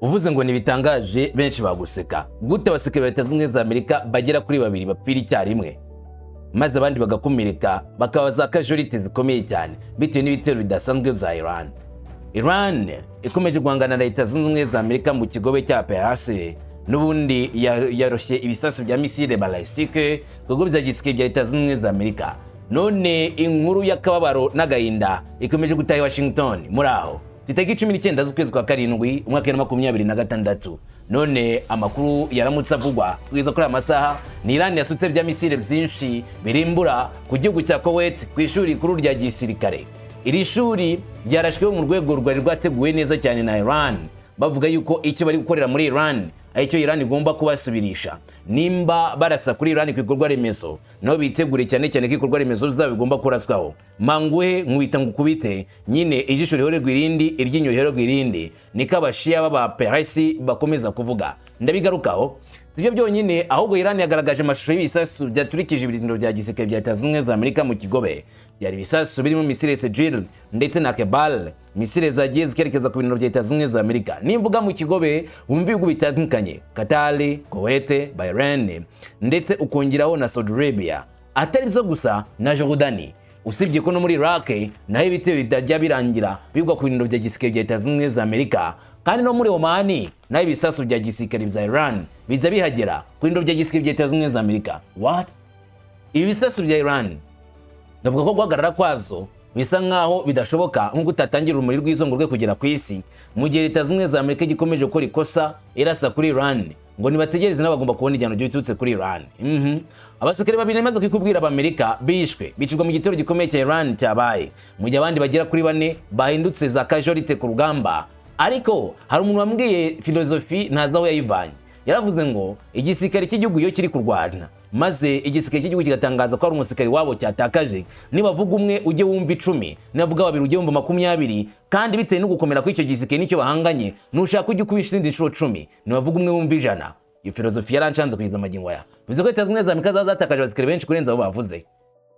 uvuze ngo nibitangaje benshi baguseka. Gute abasirikare ba Leta Zunze Ubumwe za Amerika bagera kuri 2 bapfira icyarimwe maze abandi bagakomereka bakaba za casualties zikomeye cyane bitewe n'ibitero bidasanzwe vya Iran. Iran ikomeje guhangana na Leta Zunze Ubumwe za Amerika mu kigobe cya Perse n'ubundi yaroshye ibisasu bya misile balistique kugo bya gisirikare bya Leta Zunze Ubumwe za Amerika. None inkuru y'akababaro n'agahinda ikomeje gutaha Washington muri aho Itariki 19 z'ukwezi kwa karindwi umwaka wa 2026. None amakuru yaramutse avugwa kugeza kuri amasaha ni Iran yasutse bya misile byinshi birimbura ku gihugu cya Kuwait ku ishuri kuri rya gisirikare. Iri shuri ryarashwe mu rwego rwari rwateguwe neza cyane na Iran, bavuga yuko icyo bari gukorera muri Iran ayicyo Iran igomba kubasubirisha nimba barasa kuri Iran ku ikorwa remezo no bitegure cyane cyane ko ikorwa remezo zabo bigomba kuraswaho. Manguhe nkwita ngukubite nyine ijisho rihorerwa irindi iryinyo rihorerwa irindi niko abashia baba Persi bakomeza kuvuga. Ndabigarukaho sibyo byonyine ahubwo Iran yagaragaje amashusho y'ibisasu byaturikije ibirindiro bya gisirikare bya Leta Zunze Ubumwe za Amerika mu kigobe. Byari ibisasu birimo misile Sejil ndetse na Kebal, misile zagiye zikerekeza ku birindiro bya Leta Zunze Ubumwe za Amerika. Nimvuga mu kigobe wumva ibihugu bitandukanye Qatar, Kuwait, Bahrain ndetse ukongeraho na Saudi Arabia. Atari byo gusa na Yorodaniya. Usibye ko no muri Iraq naho ibitero bitajya birangira bigwa ku birindiro bya gisirikare bya Leta Zunze Ubumwe za Amerika. Kandi no muri Oman naho ibisasu bya gisirikare bya Iran biza bihagera ku birindiro bya gisirikare bya Leta Zunze Ubumwe za Amerika. What? Ibi bisasu bya Iran navuga ko guhagarara kwazo bisa nkaho bidashoboka nko gutatangira urumuri rw'izongo rwe kugera ku isi mu gihe Leta Zunze Ubumwe za Amerika gikomeje gukora ikosa irasa kuri Iran ngo nibategereze n'abagomba kubona igihano gitutse kuri Iran. Abasirikare babiri maze kwikubwira Amerika bishwe bicirwa mu gitero gikomeye cya Iran cyabaye mu gihe abandi bagera kuri 4 bahindutse za casualty ku rugamba. Ariko hari umuntu wambwiye filosofi ntazaho yayivanye, yaravuze ngo igisirikare cy'igihugu iyo kiri kurwana maze igisirikare cy'igihugu kigatangaza ko ari umusirikare wabo cyatakaje, nibavuga umwe ujye wumva 10, nibavuga babiri ujye wumva 20, kandi bitewe no gukomera kw'icyo gisirikare nicyo bahanganye nushaka ujye kubisha indi nshuro 10, nibavuga umwe wumva 100. Iyo filosofi yaranshanze kugeza magingo aya. Bivuze ko Leta Zunze Ubumwe za Amerika zatakaje abasirikare benshi kurenza abo bavuze.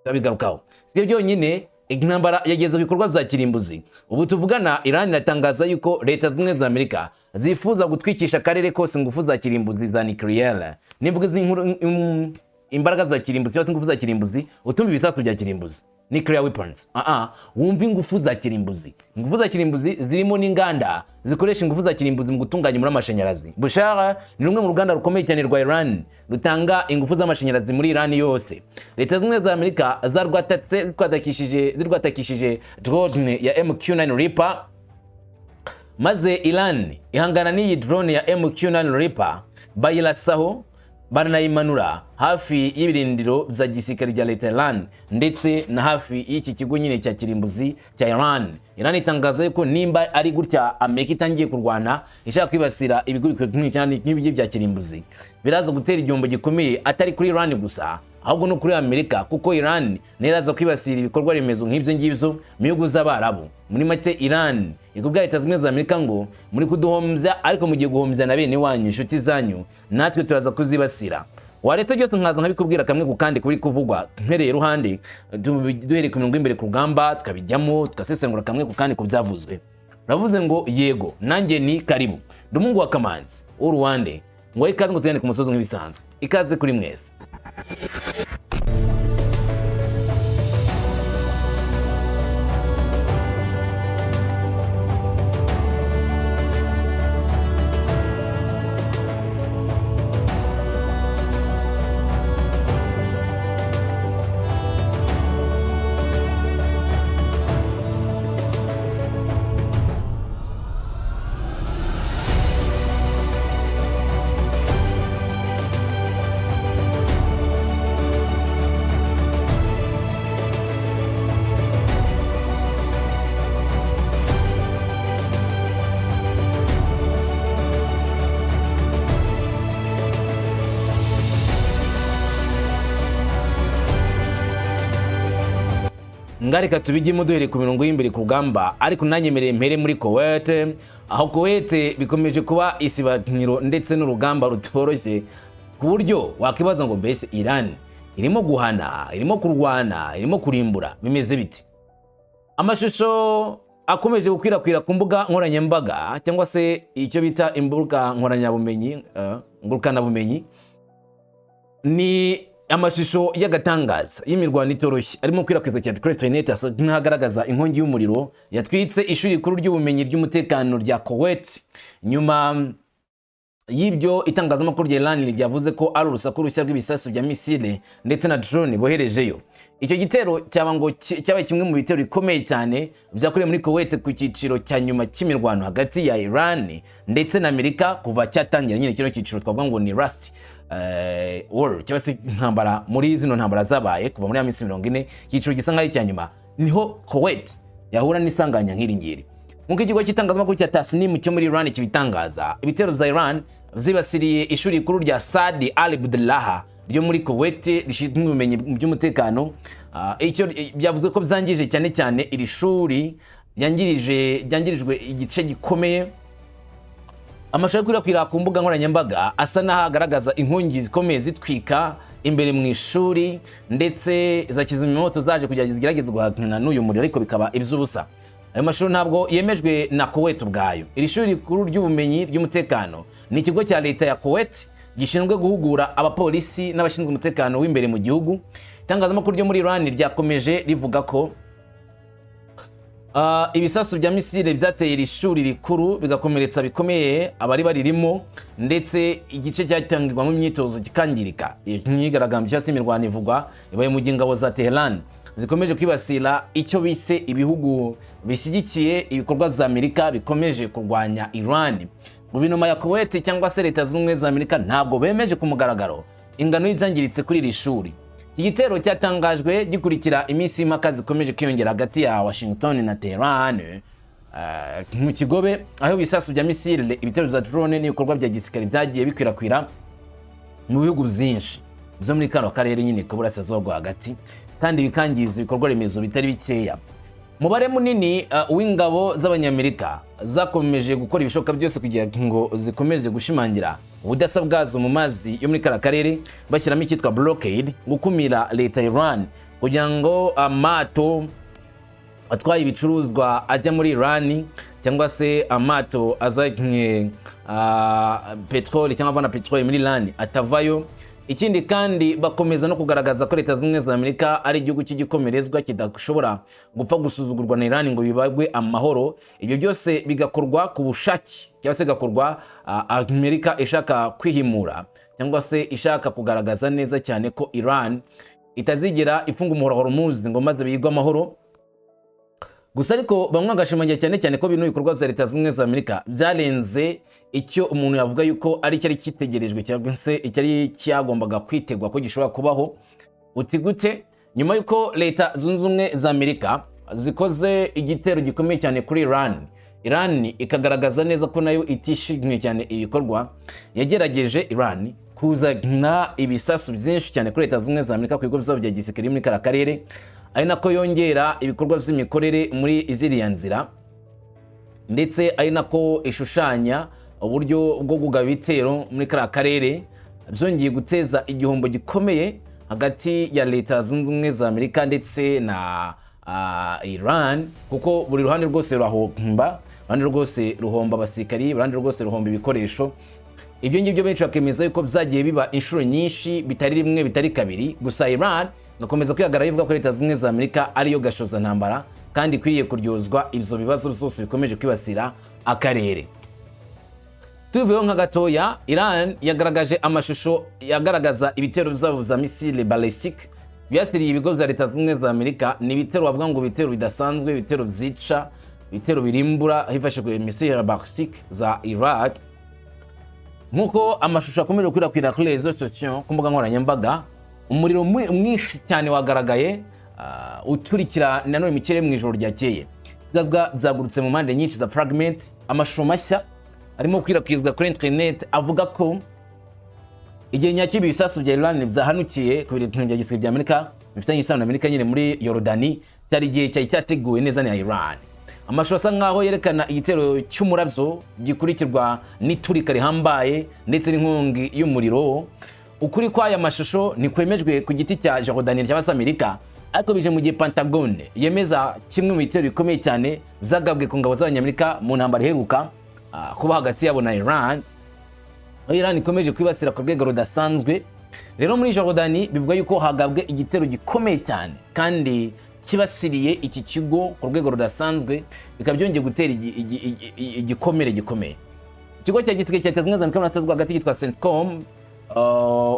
Tabigarukaho sibyo byonyine intambara yageze bikorwa za kirimbuzi. Ubu tuvugana Iran iratangaza yuko Leta Zunze Ubumwe za Amerika zifuza gutwikisha karere kose ingufu za kirimbuzi za nuclear. Nivuga inkuru imbaraga za kirimbuzi cyangwa ingufu za kirimbuzi utumva ibisasu bya kirimbuzi nuclear weapons. Wumva ingufu za kirimbuzi. Ingufu za kirimbuzi zirimo n'inganda zikoresha ingufu za kirimbuzi mu gutunganya muri amashanyarazi. Bushara ni rumwe mu ruganda rukomeye cyane rwa Iran rutanga ingufu z'amashanyarazi muri Iran yose. Leta Zunze Ubumwe za Amerika zirwatakishije drone ya MQ-9 Reaper, maze Iran ihangana n'iyi drone ya MQ-9 Reaper bayirasaho baranayimanura hafi y'ibirindiro bya gisirikare bya Leta Iran ndetse na hafi y'iki kigo nyine cya kirimbuzi cya Iran. Iran itangaza ko nimba ari gutya Amerika itangiye kurwana ishaka kwibasira ibigo bikomeye cyane nk'ibyo bya kirimbuzi, biraza gutera igihombo gikomeye atari kuri Iran gusa ahubwo no kuri Amerika, kuko Iran neraza kwibasira ibikorwa remezo nk'ibyo ngibyo mu bihugu z'Abarabu. Muri make Iran ikubwa Leta Zunze Ubumwe za Amerika ngo muri kuduhombya, ariko mugiye guhombya na bene wanyu inshuti zanyu, natwe turaza kuzibasira. Waretse byose nkaza nkabikubwira kamwe ku kandi kuri kuvugwa mpereye ruhande duhere ku mirongo imbere ku rugamba tukabijyamo tukasesengura kamwe ku kandi ku byavuzwe. Ravuze ngo yego nanjye ni karibu Dumungu wa Kamanzi uruwande ngo ikaze ngo tugende ku musozo nk'ibisanzwe. Ikaze kuri mwese. Ngareka tubijyemo duhere ku mirongo y'imbere ku rugamba, ariko nanyemereye mpere muri Kuwait. Aho Kuwait bikomeje kuba isibaniro ndetse n'urugamba rutoroshye ku buryo wakibaza ngo mbese Iran irimo guhana, irimo kurwana, irimo kurimbura, bimeze biti? Amashusho akomeje gukwirakwira ku mbuga nkoranyambaga cyangwa se icyo bita imbuga nkoranyamabumenyi ngurukanabumenyi, ni amashusho y'agatangaza y'imirwano itoroshye arimo kwirakwizwa cyane kuri internet, asa nk'agaragaza inkongi y'umuriro yatwitse ishuri rikuru ry'ubumenyi ry'umutekano rya Kuwait. Nyuma y'ibyo itangazamakuru rya Irani ryavuze ko ari urusaku rushya rw'ibisasu bya misile ndetse na drone boherejeyo. Icyo gitero cyabaye kimwe mu bitero bikomeye cyane byakorewe muri Kuwait ku cyiciro cya nyuma cy'imirwano hagati ya Irani ndetse na Amerika kuva cyatangira. Nyine kino cyiciro twavuga ngo ni Rust war cyangwa se intambara muri zino ntambara zabaye kuva muri minsi 40. Cyiciro gisa nk'aho cya nyuma niho Kuwait yahura n'isanganya nk'iri ngiri. Nk'uko ikigo cy'itangazamakuru cya Tasnim cyo muri Iran kibitangaza, ibitero bya Iran byibasiriye ishuri rikuru rya Saad al-Abdullah ryo muri Kuwait rishinzwe ubumenyi by'umutekano. Icyo byavuze ko byangije cyane cyane iri shuri byangirijwe igice gikomeye. Amashusho kwirakwira ku mbuga nkoranyambaga asa n'aho agaragaza inkongi zikomeye zitwika imbere mu ishuri, ndetse za kizimyamoto zaje kugerageza guhangana n'uyu muriro ariko bikaba iby'ubusa. Ayo mashusho ntabwo yemejwe na Kuwait ubwayo. Iri shuri rikuru ry'ubumenyi ry'umutekano ni ikigo cya leta ya Kuwait gishinzwe guhugura abapolisi n'abashinzwe umutekano w'imbere mu gihugu. Itangazamakuru ryo muri Iran ryakomeje rivuga ko ibisasu bya misile byateye iri shuri rikuru bigakomeretsa bikomeye abari baririmo, ndetse igice cyatangirwamo imyitozo kikangirika. Imyigaragambyo cyangwa se imirwano ivugwa ibaye mu Ingabo za Tehran zikomeje kwibasira icyo bise ibihugu bishyigikiye ibikorwa za Amerika bikomeje kurwanya Irani. Guverinoma ya Kuwait cyangwa se leta z'ubumwe za Amerika ntabwo bemeje ku mugaragaro ingano y'ibyangiritse kuri iri shuri. Iki gitero cyatangajwe gikurikira iminsi y'impaka zikomeje kwiyongera hagati ya Washington na Tehran mu kigobe, aho ibisasu bya misile, ibitero bya drone n'ibikorwa bya gisirikare byagiye bikwirakwira mu bihugu byinshi byo muri kano karere nyine ku Burasirazuba hagati, kandi bikangiza ibikorwa remezo bitari bikeya. Umubare munini w'ingabo z'abanyamerika zakomeje gukora ibishoboka byose kugira ngo zikomeze gushimangira ubudasa bwazo mu mazi yo muri kara karere, bashyiramo icyitwa blockade, gukumira leta ya Iran kugira ngo amato atwaye ibicuruzwa ajya muri Irani cyangwa se amato azanye petroli cyangwa avana petroli muri Irani atavayo. Ikindi kandi bakomeza no kugaragaza ko leta z'ubumwe za Amerika ari igihugu cy'igikomerezwa kidashobora gupfa gusuzugurwa na Irani ngo bibagwe amahoro. Ibyo byose bigakorwa ku bushake cyangwa se gakorwa Amerika ishaka kwihimura cyangwa se ishaka kugaragaza neza cyane ko Iran itazigera ifunga umuhora Hormuz ngo maze biyigwa amahoro. Gusa ariko bamwe agashimangira cyane cyane ko bino bikorwa za leta z'ubumwe za Amerika byarenze icyo umuntu yavuga yuko ari cyari kitegerejwe cyangwa se icyari cyagombaga kwitegwa ko gishobora kubaho. Uti gute? Nyuma yuko leta zunze ubumwe za Amerika zikoze igitero gikomeye cyane kuri Iran ikagaragaza neza ko nayo itishimye cyane ibikorwa, yagerageje Iran kuzana ibisasu byinshi cyane kuri leta zunze ubumwe za Amerika ku bigo byabo bya gisirikare muri kara karere, ari nako yongera ibikorwa by'imikorere muri iziriya nzira, ndetse ari nako ishushanya uburyo bwo kugaba ibitero muri kara karere, byongeye guteza igihombo gikomeye hagati ya leta zunze ubumwe za Amerika ndetse na Iran, kuko buri ruhande rwose ruhomba, ruhande rwose ruhomba abasirikari, ruhande rwose ruhomba ibikoresho. Ibyo ngibyo benshi bakemeza yuko byagiye biba inshuro nyinshi, bitari rimwe bitari kabiri. Gusa Iran gakomeza kwihagarara ivuga ko leta z'ubumwe za Amerika ariyo gashoza ntambara kandi ikwiriye kuryozwa ibyo bibazo byose bikomeje kwibasira akarere. Tuveho nka gatoya, Iran yagaragaje amashusho yagaragaza ibitero byabo za misile ballistic byasiriye ibigo bya leta z'ubumwe za Amerika. Ni ibitero bavuga ngo ibitero bidasanzwe, ibitero byica, ibitero birimbura hifashishijwe misile ballistic za Iraq. Nkuko amashusho akomeje kwirakwira kuri les sociaux ku mbuga nkoranyambaga, umuriro mwinshi cyane wagaragaye uturikira nanone mu kirere mu ijoro ryakeye. Zigazwa byagurutse mu mpande nyinshi za fragment. Amashusho mashya arimo kwirakwizwa kuri internet avuga ko igihe nyakibi ibisasu bya Iran byahanukiye ku bintu bya gisirikare bya Amerika bifitanye isano na Amerika nyine muri Yorodaniya, cyari igihe cyateguwe neza na Iran. Amashusho asa nkaho yerekana igitero cy'umurabyo gikurikirwa n'iturika rihambaye ndetse n'inkongi y'umuriro. Ukuri kw'aya mashusho ni kwemejwe ku giti cya Yorodaniya cyangwa se Amerika, ariko bije mu gihe Pentagon yemeza kimwe mu bitero bikomeye cyane byagabwe ku ngabo z'Abanyamerika mu ntambara iheruka kuba hagati yabo na Iran. Iran ikomeje kwibasira ku rwego rudasanzwe. Rero muri Yorodani bivuga yuko hagabwe igitero gikomeye cyane kandi kibasiriye iki kigo ku rwego rudasanzwe, bikaba byongeye gutera igikomere gikomeye. Ikigo cya gisirikare cyatezwe neza mu hagati cyitwa CENTCOM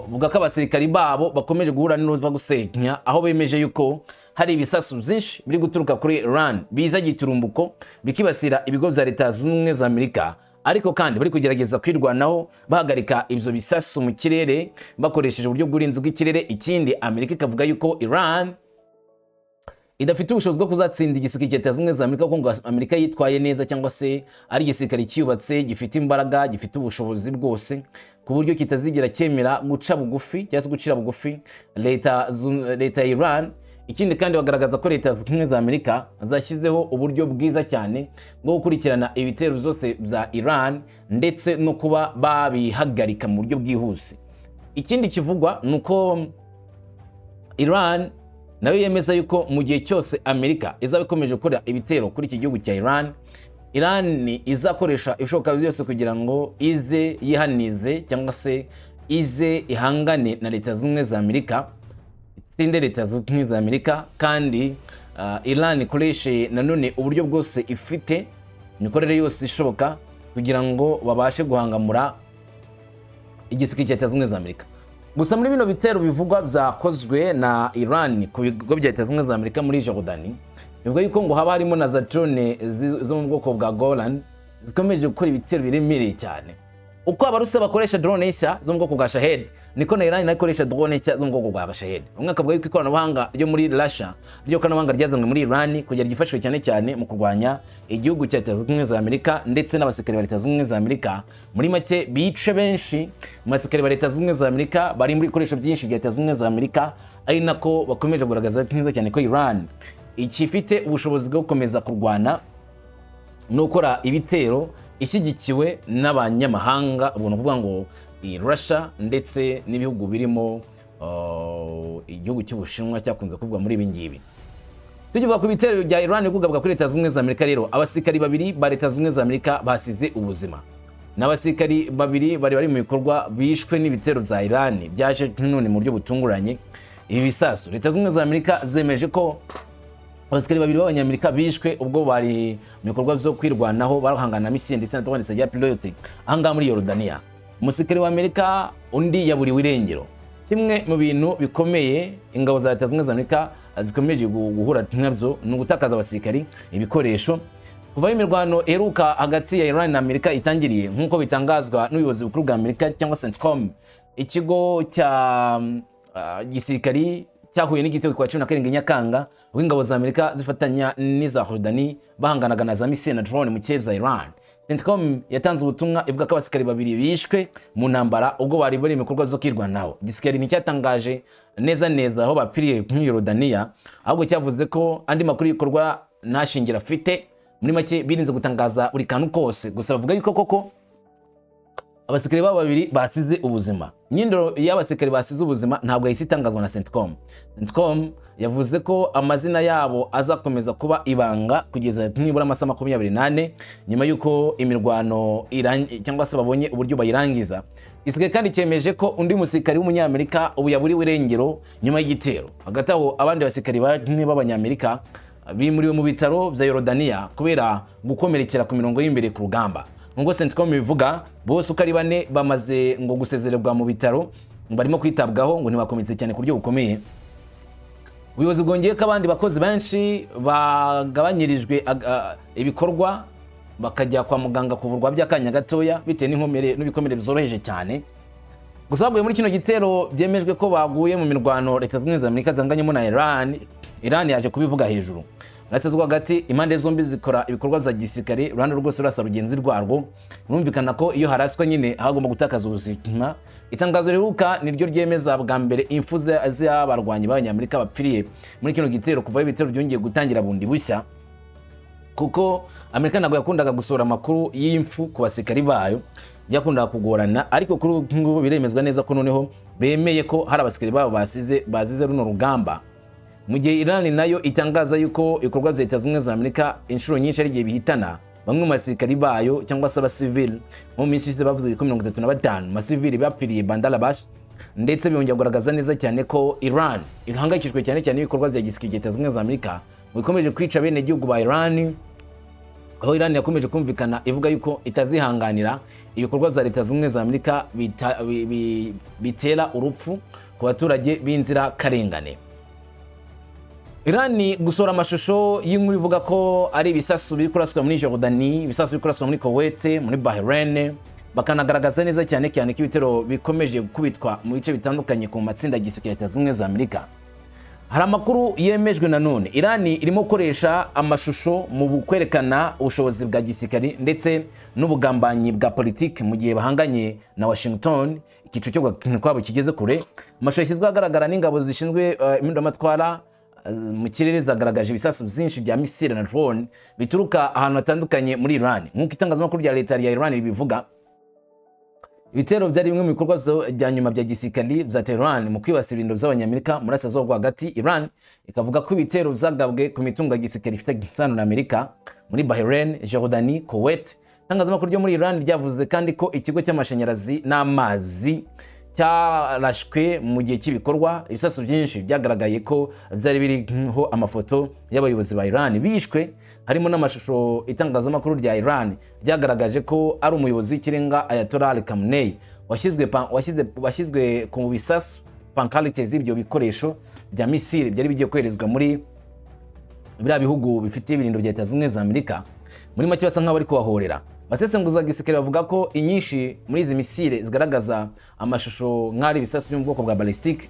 vuga ko abasirikari babo bakomeje guhura n'uruva gusenya, aho bemeje yuko hari ibisasu byinshi biri guturuka kuri Iran biza giturumbuko bikibasira ibigo bya Leta Zunze Ubumwe za Amerika, ariko kandi bari kugerageza kwirwanaho bahagarika ibyo bisasu mu kirere bakoresheje uburyo bw'uburinzi bw'ikirere. Ikindi Amerika ikavuga yuko Iran idafite ubushobozi bwo kuzatsinda igisirikare cya Leta Zunze Ubumwe za Amerika, kuko ngo Amerika yitwaye neza cyangwa se ari igisirikare cyubatse gifite imbaraga gifite ubushobozi bwose ku buryo kitazigera cyemera guca bugufi cyangwa se gucira bugufi leta ya Iran. Ikindi kandi bagaragaza ko Leta Zunze Ubumwe za Amerika zashyizeho uburyo bwiza cyane bwo gukurikirana ibitero byose bya Iran ndetse no kuba babihagarika mu buryo bwihuse. Ikindi kivugwa nuko Iran nawe yemeza yuko mu gihe cyose Amerika izaba ikomeje gukora ibitero kuri iki gihugu cya Iran, Iran izakoresha ibishoboka byose kugira ngo ize yihanize cyangwa se ize ihangane na Leta Zunze Ubumwe za Amerika, itsinde Leta Zunze Ubumwe za Amerika. Kandi Iran ikoreshe nanone uburyo bwose ifite, imikorere yose ishoboka kugira ngo babashe guhangamura igisirikare cya Leta Zunze Ubumwe za Amerika. Gusa muri bino bitero bivugwa byakozwe na Iran ku bigo bya Leta Zunze Ubumwe za Amerika muri Yorodani, bivuga yuko ngo haba harimo na za drone zo mu bwoko bwa Golan zikomeje gukora ibitero biremereye cyane. Uko abarusi bakoresha drone nshya zo mu bwoko bwa Shahed, niko na Iran nayo ikoresha drone nshya zo mu bwoko bwa Shahed. Umwe akavuga yuko ikoranabuhanga ryo muri Russia ryo koranabuhanga ryazanwe muri Iran kugira gifashwe cyane cyane mu kurwanya igihugu cya Leta Zunze Ubumwe za Amerika ndetse n'abasirikare ba Leta Zunze Ubumwe za Amerika. Muri make bice benshi mu basirikare ba Leta Zunze Ubumwe za Amerika bari muri ibikoresho byinshi bya Leta Zunze Ubumwe za Amerika, ari nako bakomeje kugaragaza neza cyane ko Iran ikifite ubushobozi bwo gukomeza kurwana no gukora ibitero ishyigikiwe n'abanyamahanga, ubwo nukuvuga ngo Russia ndetse n'ibihugu birimo igihugu cy'Ubushinwa cyakunze kuvuga muri ibi ngibi. Tukivuga ku bitero bya Iran kugabwa kuri Leta Zunze Ubumwe za Amerika, rero abasirikari babiri ba Leta Zunze Ubumwe za Amerika basize ubuzima, n'abasirikari babiri bari mu bikorwa bishwe n'ibitero bya Iran byaje none mu buryo butunguranye. Ibi bisasu Leta Zunze Ubumwe za Amerika zemeje ko abasirikari babiri b'Abanyamerika bishwe ubwo bari mu bikorwa byo kwirwanaho barahangana na misile ndetse na drone za pilote ahangaha muri Yorodaniya. Umusirikari wa Amerika undi yaburiwe irengero. Kimwe mu bintu bikomeye ingabo za Leta Zunze Ubumwe za Amerika zikomeje guhura nabyo ni ugutakaza abasirikari, ibikoresho. Kuva imirwano iheruka hagati ya Iran na Amerika itangiriye, nk'uko bitangazwa n'ubuyobozi bukuru bwa Amerika cyangwa CENTCOM, ikigo cya gisirikari cyahuye n'igitego kwa 17 Nyakanga w'ingabo za Amerika zifatanya n'iza Yorodani bahanganaga na za misile na drone mu kirere za Iran. CENTCOM yatanze ubutumwa ivuga ko abasirikari babiri bishwe mu ntambara ubwo bari bari mu bikorwa zo kwirwanaho. Igisirikari nicyatangaje neza aho bapiriye muri Yorodaniya, ahubwo cyavuze ko andi makuru y'ikorwa nashingira afite. Muri make birinze gutangaza buri kantu kose, gusa bavuga yuko koko abasirikari babo babiri basize ubuzima. Imyindoro y'abasirikari basize ubuzima ntabwo yahise itangazwa na CENTCOM. CENTCOM yavuze ko amazina yabo azakomeza kuba ibanga kugeza nibura amasaha 28 nyuma yuko imirwano cyangwa se babonye uburyo bayirangiza. Igisirikare kandi cyemeje ko undi musirikari w'umunyamerika ubu yaburiwe irengero nyuma y'igitero. Hagati aho abandi basirikari b'Abanyamerika bimuriwe mu bitaro bya Yorodaniya kubera gukomerekera ku mirongo y'imbere ku rugamba. Ngo CENTCOM bivuga bose uko ari bane bamaze ngo gusezererwa mu bitaro, barimo kwitabwaho ngo ntibakomeretse cyane ku buryo bukomeye. Ubuyobozi bwongeye ko abandi bakozi benshi bagabanyirijwe ibikorwa bakajya kwa muganga kuvurwa by'akanya gatoya bitewe n'ibikomere bizoroheje cyane. Gusa baguye muri kino gitero byemejwe ko baguye mu mirwano Leta Zunze Ubumwe za Amerika zanganyemo na Iran yaje kubivuga hejuru. Urasezwa hagati impande zombi zikora ibikorwa za gisirikare, Rwanda rwose rurasa rugenzi rwarwo. Rumvikana ko iyo haraswa nyine hagomba gutakaza ubuzima. Itangazo riheruka niryo ryemeza bwa mbere impfu z'abarwanyi b'Abanyamerika bapfiriye muri kino gitero kuva ibitero byongeye gutangira bundi bushya, kuko Amerika ntabwo yakundaga gusohora amakuru y'impfu ku basirikari bayo, byakundaga kugorana. Ariko kuri ubu biremezwa neza ko noneho bemeye ko hari abasirikari babo bazize runo rugamba mu gihe Irani nayo itangaza yuko ibikorwa bya Leta Zunze za Amerika inshuro nyinshi ari gihe bihitana bamwe mu basirikari bayo cyangwa se abasivili mu minsi ishize bavuze ko 35 masivili bapfiriye Bandarabash, ndetse byongera kugaragaza neza cyane ko Iran ihangayikishwe cyane cyane ibikorwa bya gisirikare Leta Zunze za Amerika bikomeje kwica bene gihugu ba Iran, aho Iran yakomeje kumvikana ivuga yuko itazihanganira ibikorwa bya Leta Zunze za Amerika bitera urupfu ku baturage b'inzira karengane. Irani gusora amashusho y'inkuru ivuga ko ari ibisasu biri kuraswa muri Yorodaniya, ibisasu biri kuraswa muri Kuwait, muri Bahrain, bakanagaragaza neza cyane cyane ko ibitero bikomeje kubitwa mu bice bitandukanye ku matsinda gisirikare Leta Zunze za Amerika. Hari amakuru yemejwe nanone Irani irimo gukoresha amashusho mu kwerekana ubushobozi bwa gisirikare ndetse n'ubugambanyi bwa politiki mu gihe bahanganye na Washington, ikicu cyo kwabo kigeze kure. Amashusho yashyizwe agaragara n'ingabo zishinzwe Impinduramatwara mu kirere zagaragaje ibisasu byinshi bya misile na drone bituruka ahantu hatandukanye muri Iran. Nk'uko itangazamakuru rya leta ya Iran bivuga, ibitero byari bimwe mu bikorwa bya nyuma bya gisirikare bya Tehran mu kwibasira ibintu by'abanyamerika muri Burasirazuba bwo hagati. Iran ikavuga ko ibitero byagabwe ku mitungo ya gisirikare ifite isano na Amerika muri Bahrain, Yorodaniya, Kuwait. Itangazamakuru ryo muri Iran ryavuze kandi ko ikigo cy'amashanyarazi n'amazi cyarashwe mu gihe cy'ibikorwa. Ibisasu byinshi byagaragaye ko byari biriho amafoto y'abayobozi ba Iran bishwe, harimo n'amashusho itangazamakuru rya Iran ryagaragaje ko ari umuyobozi w'ikirenga Ayatollah Khamenei washyizwe ku bisasu pankarite z'ibyo bikoresho bya misile byari bigiye koherezwa muri biriya bihugu bifite ibirindo bya Leta Zunze za Amerika. Muri make basa nk'aho bari kubahorera. Abasesenguzi gisirikare bavuga ko inyinshi muri izi misile zigaragaza amashusho nk'ari ibisasu byo mu bwoko bwa ballistic.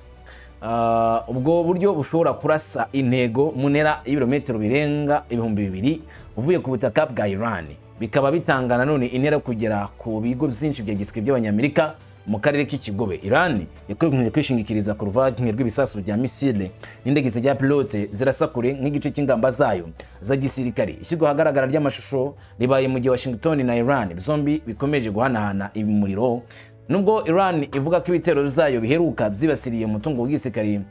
Ubwo buryo bushobora kurasa intego mu ntera y'ibirometero birenga 2000 uvuye ku butaka bwa Iran, bikaba bitanga nanone intera kugera ku bigo byinshi bya gisirikare by'abanyamerika mu karere k'ikigobe. Iran yakomeje kwishingikiriza ku ruvange rw'ibisasu bya misile n'indege zijya pilote zirasakure nk'igice cy'ingamba zayo za gisirikare. Ishyirwa ahagaragara ry'amashusho ribaye mu gihe Washington na Iran zombi bikomeje guhanahana ibimuriro, nubwo Iran ivuga ko ibitero byayo biheruka byibasiriye umutungo w'igisirikare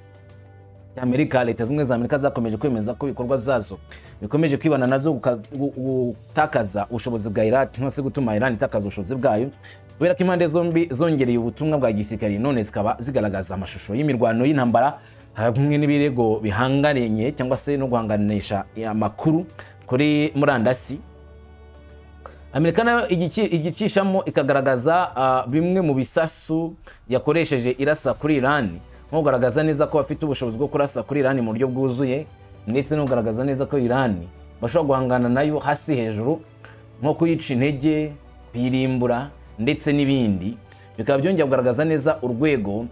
Amerika. Leta Zunze za Amerika zakomeje kwemeza ko ibikorwa byazo bikomeje kwibana nazo gutakaza ubushobozi bwa Iran, cyangwa se gutuma Iran itakaza ubushobozi bwayo, kubera ko impande zombi zongereye ubutumwa bwa gisirikare none zikaba zigaragaza amashusho y'imirwano y'intambara hamwe n'ibirego bihanganiye cyangwa se no guhanganisha amakuru kuri murandasi. Amerika nayo igicishamo ikagaragaza bimwe mu bisasu yakoresheje irasa kuri Iran, nko kugaragaza neza ko bafite ubushobozi bwo kurasa kuri Iran mu buryo bwuzuye, ndetse no kugaragaza neza ko Iran bashobora guhangana nayo hasi hejuru, nko kuyica intege, kuyirimbura ndetse n'ibindi. Bikaba byongera kugaragaza neza urwego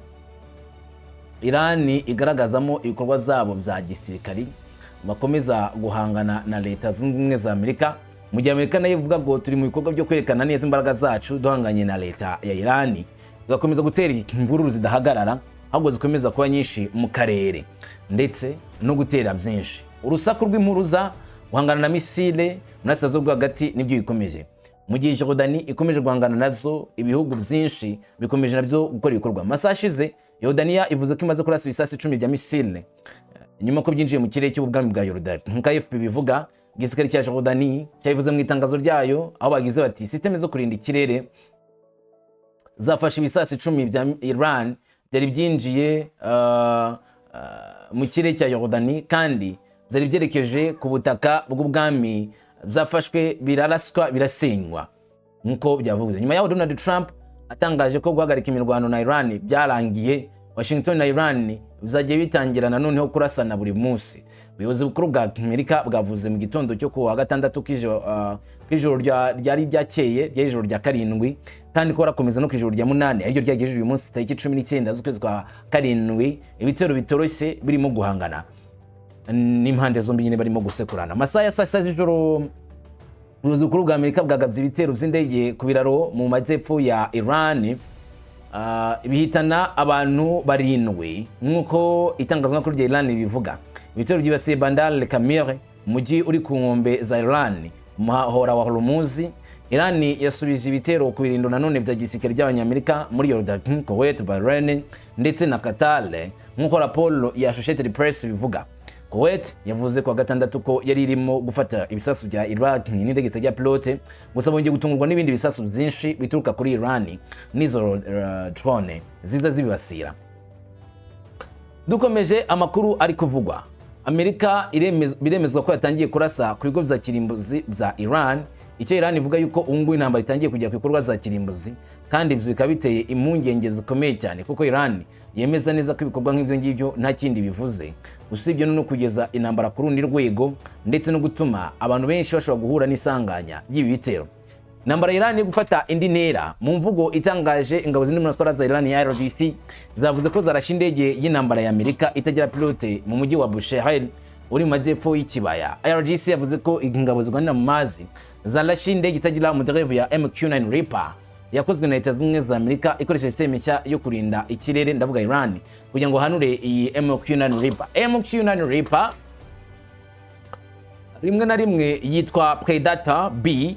Iran igaragazamo ibikorwa zabo bya gisirikari bakomeza guhangana na Leta Zunze Ubumwe za Amerika, mu gihe Amerika nayo ivuga ngo turi mu bikorwa byo kwerekana neza imbaraga zacu duhanganye na leta ya Iran, igakomeza gutera imvururu zidahagarara ahubwo zikomeza kuba nyinshi mu karere ndetse no gutera byinshi. Urusaku rw'impuruza guhangana na misile Burasirazuba bwo hagati nibyo bikomeje, mu gihe Yorodaniya ikomeje guhangana nazo. Ibihugu byinshi bikomeje nabyo gukora ibikorwa. Amasaha ashize Yorodaniya ivuze ko imaze kurasa ibisasu 10 bya misile nyuma ko byinjiye mu kirere cy'ubwami bwa Yorodaniya. Nk'uko AFP bivuga, igisirikare cya Yorodaniya cyabivuze mu itangazo ryayo, aho bagize bati systeme zo kurinda ikirere zafashe ibisasu 10 bya Iran byari byinjiye mu kirere cya Yorodaniya kandi byari byerekeje ku butaka bw'ubwami, byafashwe biraraswa birasenywa nk'uko byavuze. Nyuma yaho Donald Trump atangaje ko guhagarika imirwano na Iran byarangiye, Washington na Iran bizagiye bitangira noneho kurasana buri munsi. Ubuyobozi bukuru bwa Amerika bwavuze mu gitondo cyo ku wa gatandatu k'ijoro ryari ryakeye ry'ijoro rya 7 kandi ko rakomeza no k'ijoro rya 8 aryo ryagejeje uyu munsi tariki 19 z'ukwezi kwa 7, ibitero bitoroshye birimo guhangana n'impande zombi nyine barimo gusekurana. Amasaha ya saa 6 z'ijoro ubuyobozi bukuru bwa Amerika bwagabye ibitero by'indege ku biraro mu majyepfo ya Iran, bihitana abantu 7 nk'uko itangazamakuru rya Iran bivuga. Ibitero byibasiye Bandar Khamenei, mujyi uri ku nkombe za Iran, muhora wa Hormuz. Iran yasubije ibitero ku birindo nanone bya gisirikare by'abanyamerika muri Yorodaniya, Kuwait, Bahrain ndetse na Qatar, nk'uko raporo ya Associated Press bivuga. Kuwait yavuze kwa gatandatu ko yari irimo gufata ibisasu bya Iraq n'indege zijya pilote, gusa bongeye gutungurwa n'ibindi bisasu byinshi bituruka kuri Irani n'izo drone ziza zibibasira. Dukomeje amakuru ari kuvugwa, Amerika biremezwa ko yatangiye kurasa ku bigo bya kirimbuzi bya Iran. Icyo Iran ivuga yuko ubungubu intambara itangiye kujya ku bikorwa za kirimbuzi, kandi ibyo bikaba biteye impungenge zikomeye cyane kuko Iran yemeza neza ko ibikorwa nk'ibyo ngibyo nta kindi bivuze usibye no kugeza intambara ku rundi rwego ndetse no gutuma abantu benshi bashobora guhura n'isanganya ry'ibi bitero. Intambara ya Iran gufata indi ntera. Mu mvugo itangaje, ingabo z'Intambara za Iran ya IRGC zavuze ko zarashe indege y'intambara ya Amerika itagira pilote mu mujyi wa Bushehr uri mu majyepfo y'ikibaya. IRGC yavuze ko ingabo zirwanira mu mazi zarashe indege itagira umudereva ya MQ-9 Reaper yakozwe na Leta Zunze Ubumwe za Amerika ikoresheje system nshya yo kurinda ikirere, ndavuga Iran, kugira ngo hanure iyi MQ-9 Reaper. MQ-9 Reaper rimwe na rimwe yitwa Predator B.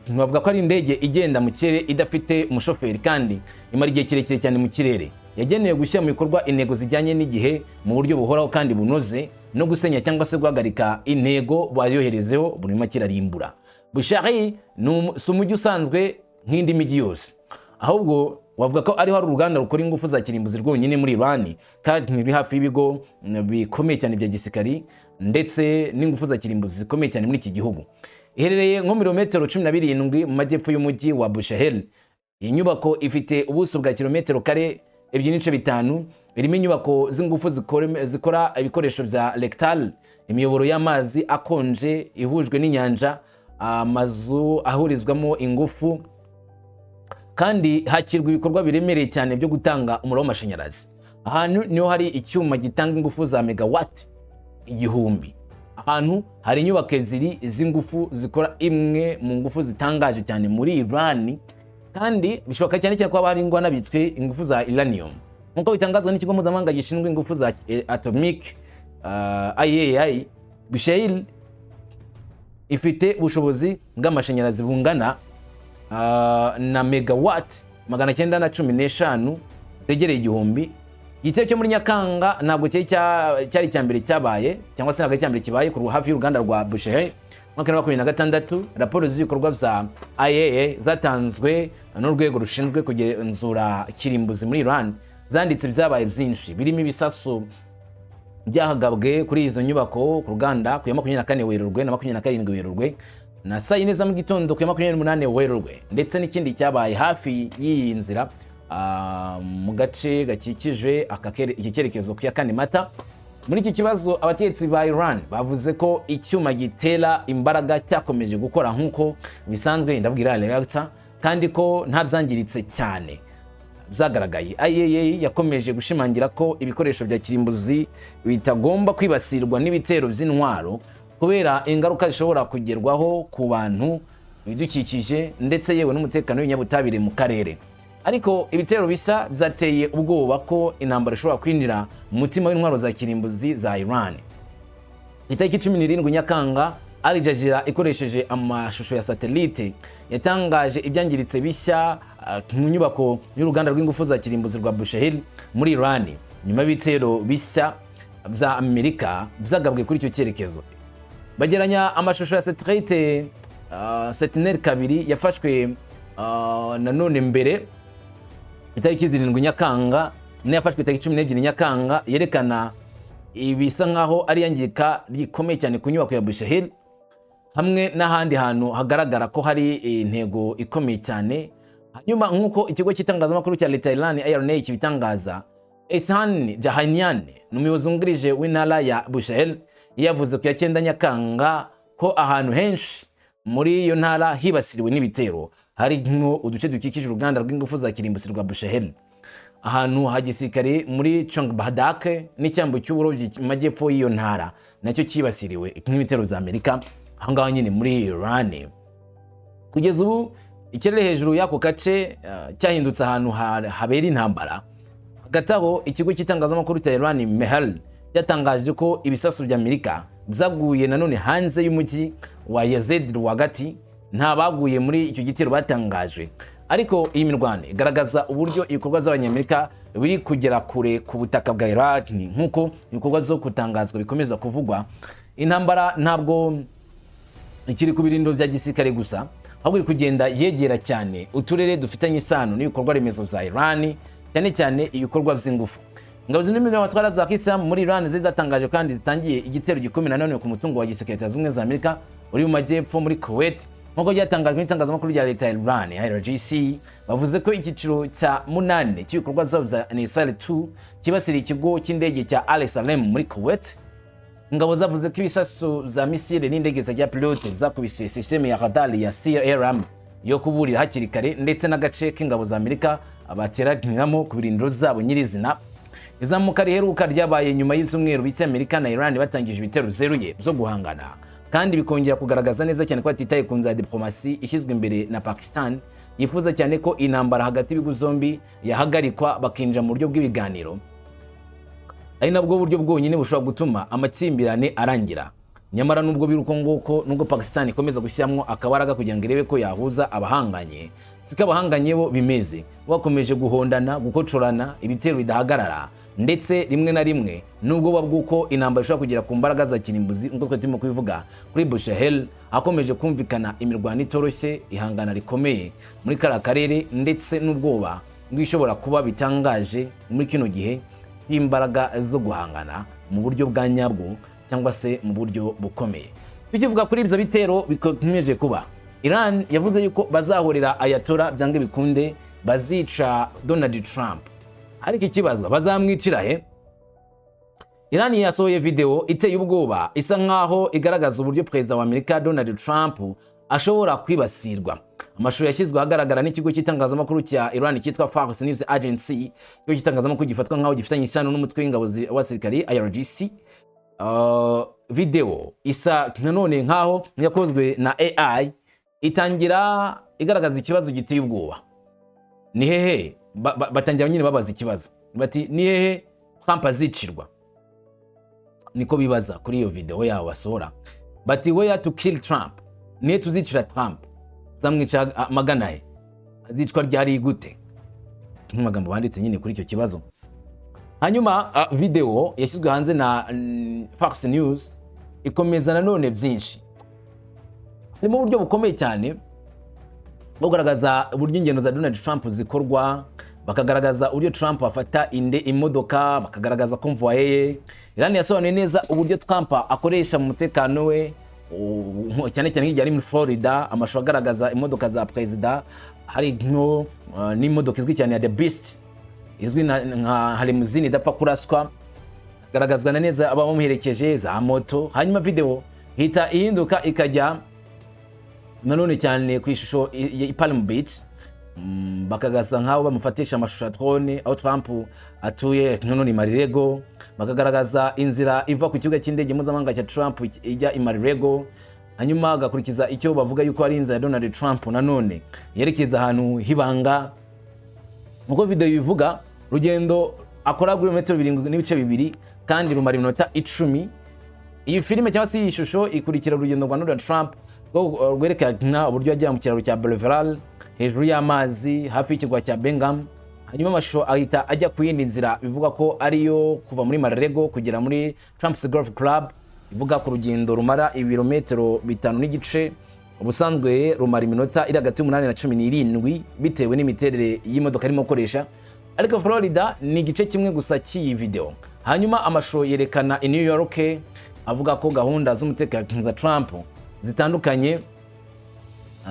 Bavuga ko ari indege igenda mu kirere idafite umushoferi kandi imara igihe kirekire cyane mu kirere. Yagenewe gushyira mu bikorwa intego zijyanye n'igihe mu buryo buhoraho kandi bunoze, no gusenya cyangwa se guhagarika intego bayoherezeho buri make irarimbura. Bushehr si umujyi usanzwe nk'indi mijyi yose, ahubwo wavuga ko ariho hari uruganda rukora ingufu za kirimbuzi rwonyine muri Iran, kandi ruri hafi y'ibigo bikomeye cyane bya gisirikari ndetse n'ingufu za kirimbuzi zikomeye cyane muri iki gihugu. Iherereye nko milimetero 17 mu majyepfo y'umujyi wa Bushehr. Iyi nyubako ifite ubuso bwa kilometero kare 2.5, irimo inyubako z'ingufu zikora ibikoresho bya rectal, imiyoboro y'amazi akonje ihujwe n'inyanja, amazu ahurizwamo ingufu, kandi hakirwa ibikorwa biremereye cyane byo gutanga umuriro w'amashanyarazi. Ahantu niho hari icyuma gitanga ingufu za megawatt 1000. Ahantu hari inyubako ebyiri z'ingufu zikora imwe mu ngufu zitangaje cyane muri Iran, kandi bishoboka cyane cyane ko hari ingwana bitswe ingufu za uranium nkuko bitangazwa n'ikigo mpuzamahanga gishinzwe ingufu za atomic IAEA. Bushehr ifite ubushobozi bw'amashanyarazi bungana na megawatt 915 zegereye 1000. Igitero cyo muri Nyakanga ntabwo cyari cyambere cyabaye, cyangwa se ntabwo cyambere kibaye ku hafi y'uruganda rwa Bushehr. Mwaka wa 2026 raporo z'ibikorwa bya IAEA zatanzwe n'urwego rushinzwe kugenzura kirimbuzi muri Iran zanditse byabaye byinshi, birimo ibisasu byahagabwe kuri izo nyubako ku ruganda ku ya 24 Werurwe na 27 Werurwe na saa 4 za mu gitondo ku ya 28 Werurwe, ndetse n'ikindi cyabaye hafi y'iyi nzira mu gace gakikije iki cyerekezo ku ya 4 Mata. Muri iki kibazo abatetsi ba Iran bavuze ko icyuma gitera imbaraga cyakomeje gukora nkuko bisanzwe, ndavuga reactor, kandi ko nta byangiritse cyane zagaragaye. IAEA yakomeje gushimangira ko ibikoresho bya kirimbuzi bitagomba kwibasirwa n'ibitero by'intwaro kubera ingaruka zishobora kugerwaho ku bantu, ibidukikije ndetse yewe n'umutekano w'ibinyabutabire mu karere. Ariko ibitero bisa byateye ubwoba ko intambara ishobora kwinjira mu mutima w'intwaro za kirimbuzi za Iran. Itariki 17 Nyakanga, Al Jazeera ikoresheje amashusho ya satellite yatangaje ibyangiritse bishya mu nyubako y'uruganda rw'ingufu za kirimbuzi rwa Bushehr muri Iran nyuma y'ibitero bishya bya Amerika byagabwe kuri icyo cyerekezo. Bageranya amashusho ya satellite Sentinel-2 yafashwe nanone mbere itariki 7 Nyakanga, n'iyafashwe itariki 12 Nyakanga, yerekana ibisa nkaho ari yangirika rikomeye cyane ku nyubako ya Bushehr, hamwe n'ahandi hantu hagaragara ko hari intego ikomeye cyane. Hanyuma nkuko ikigo cy'itangazamakuru cya Leta Iran IRNA kibitangaza, Ehsan Jahanian n'umuyobozi wungirije w'intara ya Bushehr yavuze ku ya 9 Nyakanga ko ahantu henshi muri iyo ntara hibasiriwe n'ibitero, hari nko uduce dukikije uruganda rw'ingufu za kirimbuzi rwa Bushehr, ahantu hagisirikare muri Chongbahdak n'icyambu cy'uburobyi mu majyepfo y'iyo ntara nacyo kibasiriwe nk'ibitero za Amerika ahangaho nyine muri Iran. Kugeza ubu ikirere hejuru y'ako gace cyahindutse ahantu habera intambara. Hagati aho ikigo cy'itangazamakuru cya Iran Mehr cyatangaje ko ibisasu bya Amerika byaguye nanone hanze y'umujyi wa Yazd rwagati, nta baguye muri icyo gitero batangajwe. Ariko iyi mirwano igaragaza uburyo ibikorwa z'abanyamerika biri kugera kure ku butaka bwa Irani nkuko ibikorwa zo kutangazwa bikomeza kuvugwa. Intambara ntabwo ikiri ku birindiro bya gisirikare gusa, ahubwo iri kugenda yegera cyane uturere dufitanye isano n'ibikorwa remezo za Irani, cyane cyane ibikorwa by'ingufu. Ingabo z'Impinduramatwara za Kisilamu muri Irani zatangaje kandi zitangiye igitero gikomeye nanone ku mutungo wa gisirikare z'ubumwe za Amerika uri mu majyepfo muri Kuwait, nkuko byatangajwe n'itangazamakuru rya leta ya Irani IRGC. Bavuze ko igiciro cya 8 cy'ibikorwa za Nisal 2 kibasiriye ikigo cy'indege cya Al Salem muri Kuwait. Ingabo zavuze ko ibisasu za misile n'indege za pilote zakubise systeme ya radar ya CRM yo kuburira hakiri kare, ndetse n'agace k'ingabo za Amerika abateragiramo ku birindiro zabo nyirizina. Izamuka riheruka ryabaye nyuma y'ibyumweru bike Amerika na Iran batangije ibitero zeruye byo guhangana, kandi bikongera kugaragaza neza cyane ko atitaye ku nzira diplomasi ishyizwe imbere na Pakistan yifuza cyane ko intambara hagati y'ibihugu zombi yahagarikwa bakinjira mu buryo bw'ibiganiro, ari nabwo buryo bwonyine bushobora gutuma amakimbirane arangira. Nyamara nubwo biruko nguko, nubwo Pakistan ikomeza gushyiramo akabaraga kugira ngo irebe ko yahuza abahanganye, sika abahanganye bo bimeze, bakomeje guhondana, gukocorana, ibitero bidahagarara, ndetse rimwe na rimwe nubwo bwuko intambara ishobora kugera ku mbaraga za kirimbuzi. Nkuko twatimo kubivuga kuri Bushahel, hakomeje kumvikana imirwano itoroshye, ihangana rikomeye muri kara karere, ndetse n'ubwoba bw'ishobora kuba bitangaje muri kino gihe cy'imbaraga zo guhangana mu buryo bwa nyabwo cyangwa se mu buryo bukomeye. Tukivuga kuri ibyo bitero bikomeje kuba, Iran yavuze yuko bazahorera Ayatollah byange bikunde, bazica Donald Trump. Ariko ikibazwa bazamwicira he? Iran yasohoye video iteye ubwoba isa nkaho igaragaza uburyo Perezida wa Amerika Donald Trump ashobora kwibasirwa. Amashusho yashyizwe ahagaragara n'ikigo cy'itangazamakuru cya Iran cyitwa Fox News Agency, ikigo cy'itangazamakuru gifatwa nkaho gifitanye isano n'umutwe w'ingabo w'abasirikari IRGC. Video isa nanone nkaho yakozwe na AI, itangira igaragaza ikibazo giteye ubwoba. Ni hehe batangira nyine babaza ikibazo bati ni hehe Trump azicirwa? Niko bibaza kuri iyo video yabo basohora, bati where to kill Trump, nihe tuzicira Trump, zamwica magana he, azicwa ryari gute? Nk'amagambo banditse nyine kuri icyo kibazo. Hanyuma video yashyizwe hanze na Fox News ikomeza nanone byinshi, harimo uburyo bukomeye cyane bugaragaza uburyo ingendo za Donald Trump zikorwa, bakagaragaza uburyo Trump afata imodoka, bakagaragaza convoy ye. Iran yasobanuye neza uburyo Trump akoresha mu mutekano we, cyane cyane nk'igihe ari muri Florida. Amashusho agaragaza imodoka za perezida, hari n'imodoka izwi cyane ya The Beast, izwi nka limousine idapfa kuraswa, garagazwa neza abamuherekeje za moto. Hanyuma video hita ihinduka ikajya nanone cyane ku ishusho ya Palm Beach, bakagasa nkaho bamufatisha amashusho ya drone aho Trump atuye nanone Marirego, bakagaragaza inzira iva ku kibuga cy'indege mpuzamahanga cya Trump ijya i Marirego. Hanyuma agakurikiza icyo bavuga yuko ari inzira ya Donald Trump nanone yerekeza ahantu hibanga. Nkuko video bivuga, rugendo akora kilometero 7.2 kandi rumara iminota 10. Iyi filime cyangwa se iyi shusho ikurikira urugendo rwa Donald Trump rwerekana uburyo yajya mu kiraro cya Boulevard hejuru y'amazi hafi y'ikirwa cya Bingham. Hanyuma amashusho ahita ajya ku yindi nzira bivuga ko ariyo kuva muri Mar-a-Lago kugera muri Trump's Golf Club, ivuga ku rugendo rumara ibirometero 5.5. Ubusanzwe rumara iminota iri hagati y'8 na 17 bitewe n'imiterere y'imodoka arimo koresha, ariko Florida ni igice kimwe gusa cy'iyi video. Hanyuma amashusho yerekana i New York, avuga ko gahunda z'umutekano za Trump zitandukanye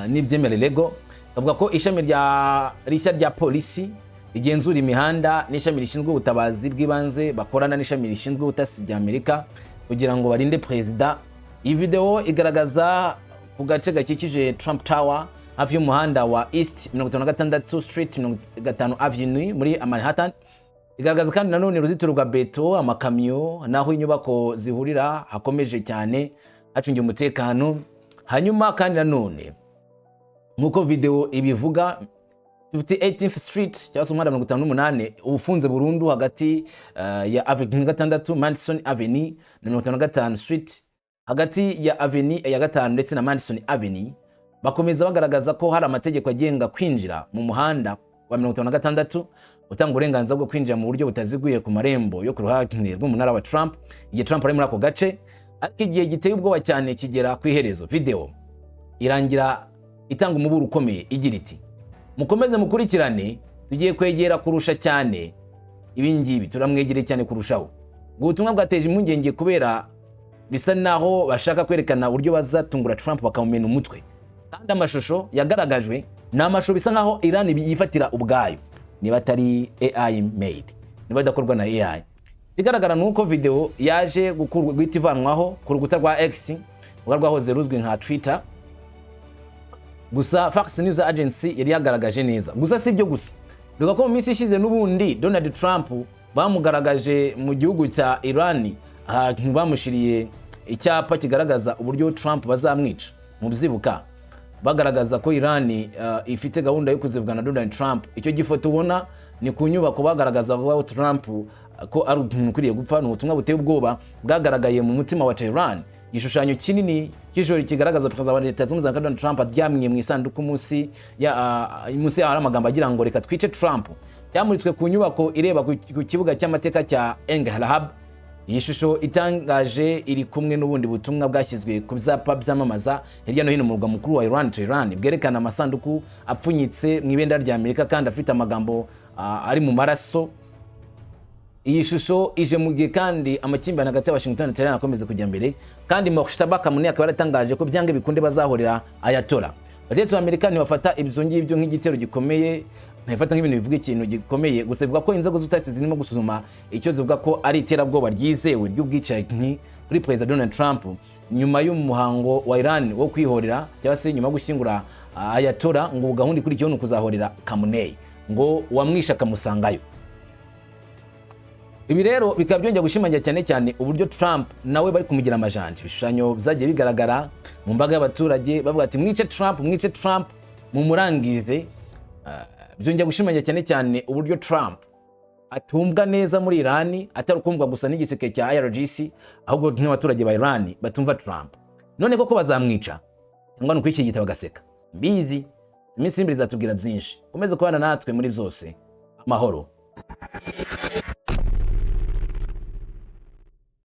n'ibyemererego. Avuga ko ishami rishya rya polisi rigenzura imihanda n'ishami rishinzwe ubutabazi bw'ibanze bakorana n'ishami rishinzwe ubutasi bya Amerika kugira ngo barinde perezida. Iyi video igaragaza ku gace gakikije Trump Tower hafi y'umuhanda wa East 56 Street 5 Avenue muri Manhattan. Igaragaza kandi nanone uruzitiro rwa beto, amakamyo, naho inyubako zihurira hakomeje cyane hacungiye umutekano. Hanyuma kandi nanone nkuko video ibivuga 58th Street cyangwa se umuhanda 58 ufunze burundu hagati ya Avenue 6 Madison Avenue na 55 Street, hagati ya Avenue ya 5 ndetse na Madison Avenue. Bakomeza bagaragaza ko hari amategeko agenga kwinjira mu muhanda wa 56, utanga uburenganzira bwo kwinjira mu buryo butaziguye ku marembo yo ku ruhande rw'umunara wa Trump igihe Trump ari muri ako gace. Ariko igihe giteye ubwoba cyane kigera ku iherezo, video irangira itanga umuburo ukomeye igira iti mukomeze mukurikirane, tugiye kwegera kurusha cyane ibingibi, turamwegereye cyane kurushaho. Ubutumwa bwateje impungenge kubera bisa naho bashaka kwerekana uburyo bazatungura Trump bakamumena umutwe, kandi amashusho yagaragajwe ni amashusho bisa nkaho Irani yifatira ubwayo, niba atari AI made, niba idakorwa na AI. Igaragara nuko video yaje guhita ivanwaho ku rukuta rwa X rwahoze ruzwi nka Twitter. Gusa Fox News Agency yari yagaragaje neza. Gusa si byo gusa, bivuga ko mu minsi ishize n'ubundi Donald Trump bamugaragaje mu gihugu cya Irani, bamushiriye icyapa kigaragaza uburyo Trump bazamwica. Mu byibuka bagaragaza ko Irani ifite gahunda yo kuzivugana Donald Trump. Icyo gifoto ubona ni ku nyubako bagaragaza ko Trump ko ari ukwiriye gupfa. N'ubutumwa buteye ubwoba bwagaragaye mu mutima wa Tehran. Igishushanyo kinini cy'ijoro kigaragaza perezida wa Leta Zunze Ubumwe za Donald Trump aryamye mu isanduku munsi hari amagambo agira ngo reka twice Trump. Cyamuritswe ku nyubako ireba ku kibuga cy'amateka cya Ingabo. Iyi shusho itangaje iri kumwe n'ubundi butumwa bwashyizwe ku byapa byamamaza hirya no hino mu murwa mukuru wa Iran, Tehran, bwerekana amasanduku apfunyitse mu ibendera rya Amerika kandi afite amagambo ari mu maraso. Iyi shusho ije mu gihe kandi amakimbirane hagati ya Washington na Tehran akomeza kujya mbere, kandi Mojtaba Khamenei akaba yaratangaje ko byange bikunde bazahorera Ayatollah. Abategetsi b'Amerika ntibafata ibyo ngibyo nk'igitero gikomeye, ntibafata nk'ibintu bivuga ikintu gikomeye, gusa bivuga ko inzego z'ubutasi zirimo gusuzuma icyo zivuga ko ari iterabwoba ryizewe ry'ubwicanyi kuri Perezida Donald Trump nyuma y'umuhango wa Iran wo kwihorera cyangwa se nyuma yo gushyingura Ayatollah. Ngo gahunda ikurikiyeho ni ukuzahorera Khamenei, ngo wamwisha akamusangayo. Ibi rero bikaba byongera gushimangira cyane cyane uburyo Trump nawe bari kumugira amajanja. Ibishushanyo byagiye bigaragara mu mbaga y'abaturage bavuga ati mwice Trump mumurangize. Byongera gushimangira cyane cyane uburyo Trump atumvwa neza muri Irani, atari kumvwa gusa n'igiseke cya IRGC, ahubwo n'abaturage ba Irani batumva Trump. None koko bazamwica cyangwa nuko iki gitabo gaseka? Mbizi iminsi imbere izatubwira byinshi. Komeza kubana natwe muri byose. Amahoro.